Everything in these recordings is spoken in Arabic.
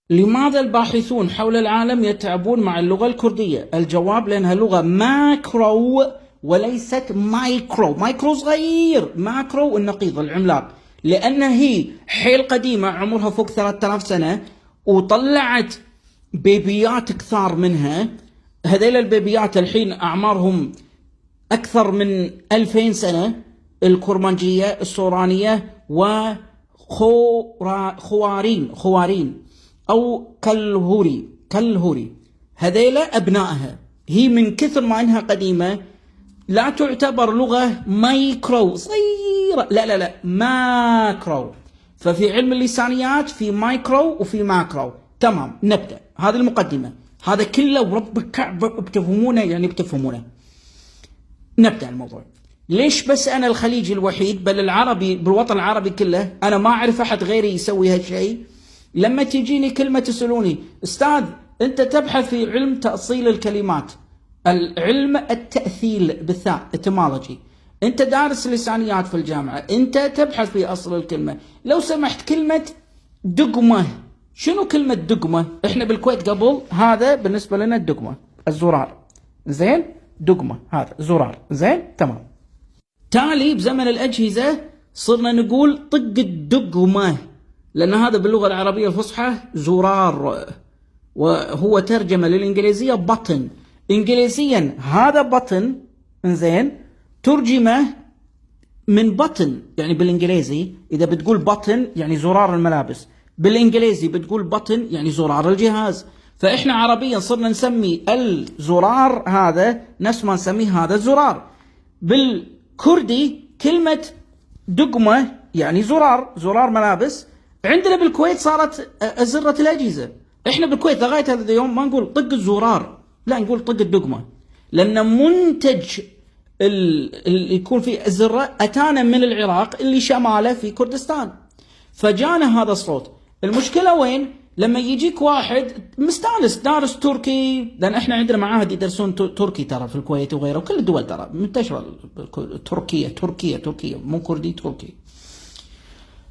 لماذا الباحثون حول العالم يتعبون مع اللغة الكردية؟ الجواب: لأنها لغة ماكرو وليست مايكرو. مايكرو صغير، ماكرو النقيض العملاق، لأنها هي حيل قديمة عمرها فوق 3000 سنة، وطلعت بيبيات كثار منها. هذيل البيبيات الحين أعمارهم أكثر من 2000 سنة، الكرمانجية، السورانية، خوارين أو كلهوري. هذيلا أبنائها. هي من كثر ما إنها قديمة لا تعتبر لغة مايكرو صغيرة، لا ماكرو. ففي علم اللسانيات في مايكرو وفي ماكرو. تمام، نبدأ. هذه المقدمة، هذا كله ورب الكعبة بتفهمونه، يعني بتفهمونه. نبدأ الموضوع. ليش بس أنا الخليجي الوحيد، بل العربي بالوطن العربي كله أنا ما أعرف أحد غيري يسوي هالشيء؟ لما تجيني كلمة تسألوني: أستاذ أنت تبحث في علم تأصيل الكلمات، العلم التأثيل بالثاء، etymology، أنت دارس لسانيات في الجامعة، أنت تبحث في أصل الكلمة، لو سمحت كلمة دقمة، شنو كلمة دقمة؟ إحنا بالكويت قبل هذا بالنسبة لنا الدقمة الزرار، زين؟ دقمة هذا زرار، زين؟ تمام. تالي بزمن الأجهزة صرنا نقول طق الدقمة، لأن هذا باللغة العربية الفصحى زرار، وهو ترجمة للإنجليزية بطن. إنجليزيا هذا بطن، إنزين، ترجمة من بطن، يعني بالإنجليزي إذا بتقول بطن يعني زرار الملابس، بالإنجليزي بتقول بطن يعني زرار الجهاز. فإحنا عربيا صرنا نسمي الزرار هذا نفس ما نسميه هذا الزرار. بالكردي كلمة دقمة يعني زرار ملابس. عندنا بالكويت صارت أزرة الأجهزة. إحنا بالكويت لغاية هذا اليوم ما نقول طق الزرار، لا نقول طق الدقمة، لأن منتج اللي يكون فيه أزرة أتانا من العراق اللي شماله في كردستان، فجانا هذا الصوت. المشكلة وين؟ لما يجيك واحد مستانس دارس تركي، لأن إحنا عندنا معاهد يدرسون تركي ترى في الكويت وغيره، وكل الدول ترى منتشرة تركية مو كردي، تركي.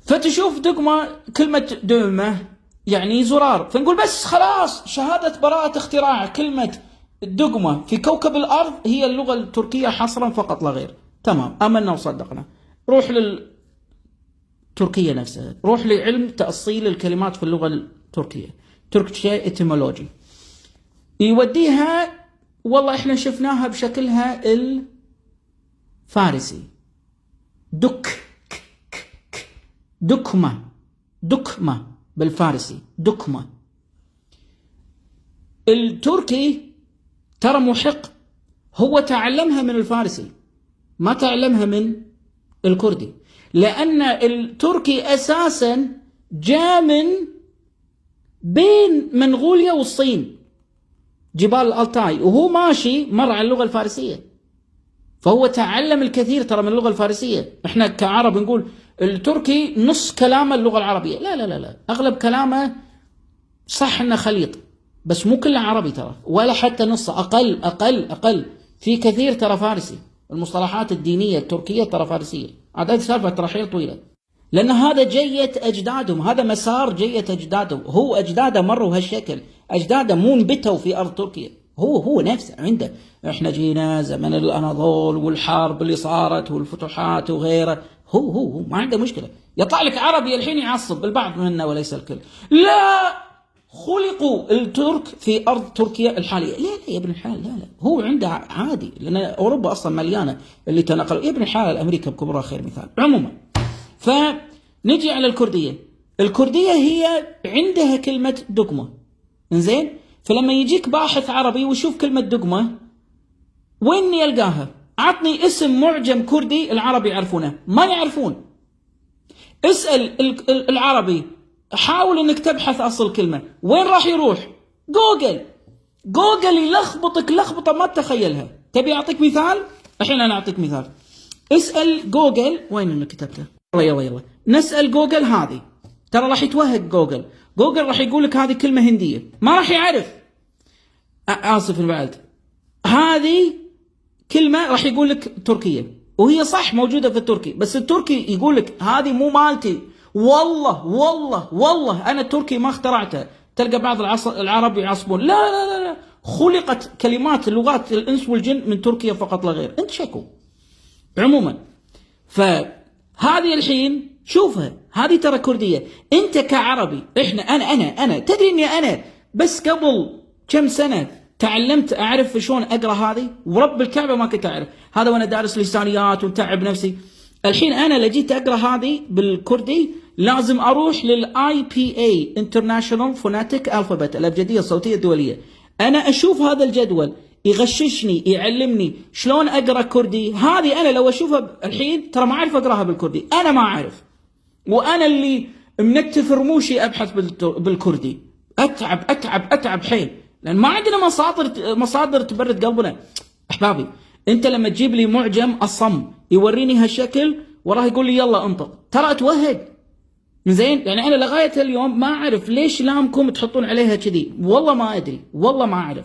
فتشوف دقمة، كلمة دقمة يعني زرار، فنقول بس خلاص شهادة براءة اختراع، كلمة دقمة في كوكب الأرض هي اللغة التركية حصرا فقط لا غير. تمام، آمنا وصدقنا. روح للتركية نفسها، روح لعلم تأصيل الكلمات في اللغة التركية، تركيا إتيمولوجي، يوديها والله إحنا شفناها بشكلها الفارسي، دكمة بالفارسي، دكمة. التركي ترى محق، هو تعلمها من الفارسي ما تعلمها من الكردي، لأن التركي أساسا جاء من بين منغوليا والصين، جبال الألتاي، وهو ماشي مر على اللغة الفارسية، فهو تعلم الكثير ترى من اللغة الفارسية. احنا كعرب نقول التركي نص كلامه اللغة العربية، لا أغلب كلامه صح انه خليط، بس مو كله عربي ترى، ولا حتى نص، أقل في كثير ترى فارسي. المصطلحات الدينية التركية ترى فارسية، هذا سالفة ترى حيل طويلة، لأن هذا جية أجدادهم، هذا مسار جية أجدادهم، هو أجداده مروا هالشكل، أجداده مو انبتوا في أرض تركيا، هو نفسه عنده. احنا جينا زمن الأناضول والحرب اللي صارت والفتوحات وغيره، هو ما عنده مشكلة. يطلع لك عربي الحين يعصب البعض منا وليس الكل، لا خلقوا الترك في أرض تركيا الحالية، لا يا ابن الحلال، لا هو عنده عادي، لأن أوروبا أصلا مليانة اللي تنقلوا، يا ابن الحلال أمريكا بكبرها خير مثال. عموما فنجي على الكردية هي عندها كلمة دقمة، إنزين، فلما يجيك باحث عربي ويشوف كلمة دقمة وين يلقاها؟ عطني اسم معجم كردي العرب يعرفونه، ما يعرفون. اسأل العربي، حاول انك تبحث اصل كلمة، وين راح يروح؟ جوجل يلخبطك لخبطة ما تتخيلها. تبي اعطيك مثال؟ الحين انا اعطيك مثال. اسأل جوجل، وين انك كتبته؟ يلا نسأل جوجل هذه، ترى راح يتوهق جوجل راح يقول لك هذه كلمة هندية، ما راح يعرف، آسف البعد، هذه كلمة راح يقول لك تركية، وهي صح موجودة في التركي، بس التركي يقول لك هذه مو مالتي، والله أنا التركي ما اخترعته، تلقى بعض العرب يعصبون، لا لا لا لا، خلقت كلمات لغات الإنس والجن من تركيا فقط لا غير. أنت شكو عموما. فهذه الحين شوفها، هذه ترى كردية. أنت كعربي، أنا تدري إني أنا بس قبل كم سنة تعلمت أعرف شلون أقرأ هذه، ورب الكعبة ما كنت أعرف هذا وأنا دارس لسانيات وتعب نفسي. الحين أنا لجيت أقرأ هذه بالكردي لازم أروح للIPA International Phonetic Alphabet، الأبجدية الصوتية الدولية. أنا أشوف هذا الجدول يغششني يعلمني شلون أقرأ كردي. هذه أنا لو أشوفها الحين ترى ما أعرف أقرأها بالكردي، أنا ما أعرف، وأنا اللي منتف رموشي أبحث بالكردي، أتعب حيل، لأن ما عندنا مصادر تبرد قلبنا. أحبابي، أنت لما تجيب لي معجم الصم يوريني هالشكل وراه يقول لي يلا انطق، ترى أتوهق. زين، يعني أنا لغاية اليوم ما أعرف ليش لامكم تحطون عليها كذي، والله ما أدري، والله ما أعرف.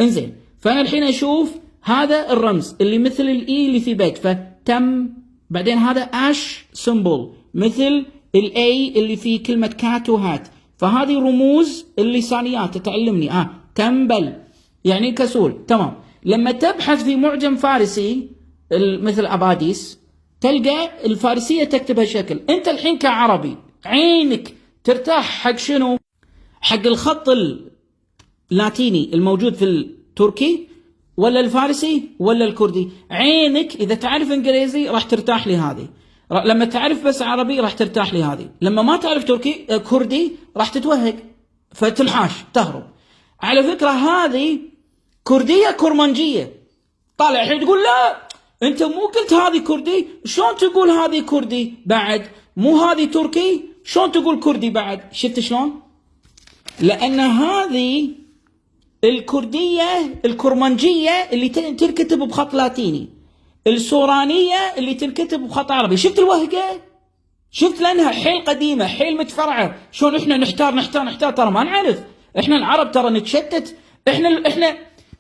انزين، فأنا الحين أشوف هذا الرمز اللي مثل الإي اللي في بيت، فتم، بعدين هذا أش سمبل مثل الأي اللي في كلمة كات وهات، فهذه رموز اللسانيات تعلمني. تنبل يعني كسول، تمام. لما تبحث في معجم فارسي مثل أباديس تلقى الفارسية تكتب هالشكل. أنت الحين كعربي عينك ترتاح حق شنو؟ حق الخط اللاتيني الموجود في التركي ولا الفارسي ولا الكردي؟ عينك إذا تعرف إنجليزي راح ترتاح لهذه، لما تعرف بس عربي راح ترتاح لهذه، لما ما تعرف كردي راح تتوهق فتنحاش تهرب. على فكرة هذه كردية كرمانجية. طالع الحين تقول لا انت مو قلت هذه كردي، شلون تقول هذه كردي بعد؟ مو هذه تركي، شلون تقول كردي بعد؟ شفت شلون؟ لأن هذه الكردية الكرمانجية اللي تنكتب بخط لاتيني، السورانية اللي تنكتب بخط عربي. شفت الوهقة؟ شفت؟ لأنها حيل قديمة، حيل متفرعة. شلون احنا نحتار ترى ما نعرف. احنا العرب ترى نتشتت. احنا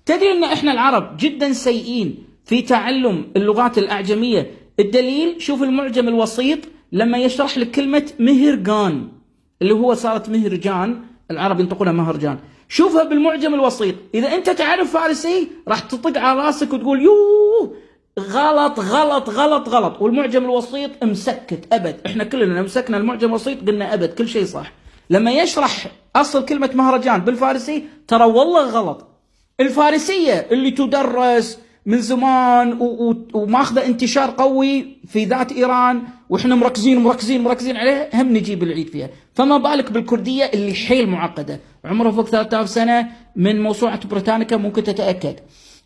تدري ان احنا العرب جدا سيئين في تعلم اللغات الأعجمية. الدليل شوف المعجم الوسيط لما يشرح لك كلمة مهرجان اللي هو صارت مهرجان، العرب ينطقونها مهرجان. شوفها بالمعجم الوسيط، إذا أنت تعرف فارسي راح تطق على راسك وتقول يوه غلط غلط غلط غلط، والمعجم الوسيط مسكت أبد. إحنا كلنا مسكنا المعجم الوسيط قلنا أبد كل شيء صح. لما يشرح أصل كلمة مهرجان بالفارسي ترى والله غلط. الفارسية اللي تدرس من زمان وماخذة انتشار قوي في ذات إيران، وإحنا مركزين عليها، هم نجيب العيد فيها. فما بالك بالكردية اللي حيل معقدة، عمرها فوق 3000 سنة، من موسوعة بريطانيكا ممكن تتأكد.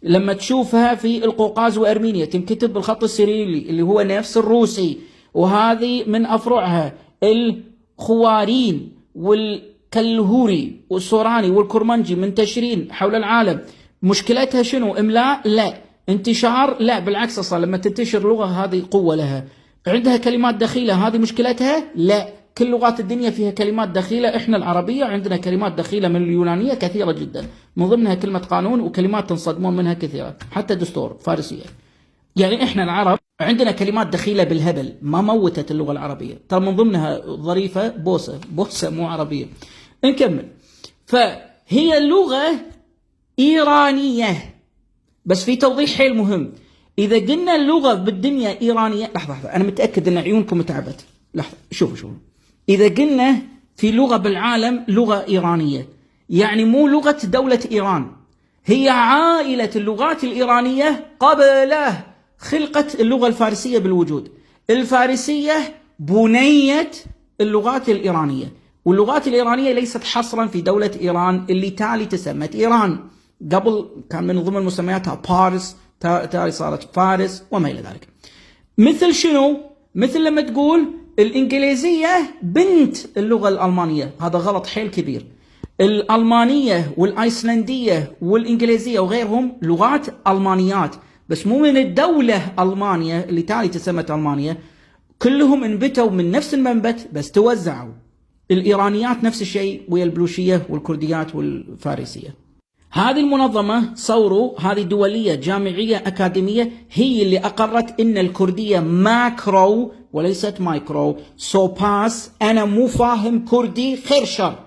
لما تشوفها في القوقاز وأرمينيا تنكتب بالخط السيريلي اللي هو نفس الروسي، وهذه من أفرعها الخوارين والكلهوري والسوراني والكرمانجي منتشرين حول العالم. مشكلتها شنو؟ إملاء؟ لا. انتشار؟ لا، بالعكس، أصلا لما تنتشر لغة هذه قوة لها. عندها كلمات دخيلة، هذه مشكلتها؟ لا، كل لغات الدنيا فيها كلمات دخيلة. إحنا العربية عندنا كلمات دخيلة من اليونانية كثيرة جدا، من ضمنها كلمة قانون، وكلمات تنصدمون منها كثيرة، حتى دستور فارسية. يعني إحنا العرب عندنا كلمات دخيلة بالهبل ما موتت اللغة العربية، ترى من ضمنها ظريفة بوسة مو عربية. نكمل. فهي اللغة إيرانية، بس في توضيح حيل مهم. إذا قلنا اللغة بالدنيا إيرانية، لحظة أنا متأكد أن عيونكم تعبت، لحظة شوفوا. إذا قلنا في لغة بالعالم لغة إيرانية، يعني مو لغة دولة إيران، هي عائلة اللغات الإيرانية قبله خلقت اللغة الفارسية بالوجود. الفارسية بنية اللغات الإيرانية، واللغات الإيرانية ليست حصرا في دولة إيران اللي تالي تسمت إيران. قبل كان من ضمن مسمياتها بارس، تالي صارت فارس وما إلى ذلك. مثل شنو؟ مثل لما تقول الإنجليزية بنت اللغة الألمانية، هذا غلط حيل كبير. الألمانية والأيسلندية والإنجليزية وغيرهم لغات ألمانيات، بس مو من الدولة ألمانيا اللي تالي تسمت ألمانيا. كلهم انبتوا من نفس المنبت بس توزعوا. الإيرانيات نفس الشيء، ويا البلوشية والكرديات والفارسية. هذه المنظمة صوروا، هذه دولية جامعية أكاديمية، هي اللي أقرت إن الكردية ماكرو وليست مايكرو. سو باس أنا مو فاهم كردي خير شر،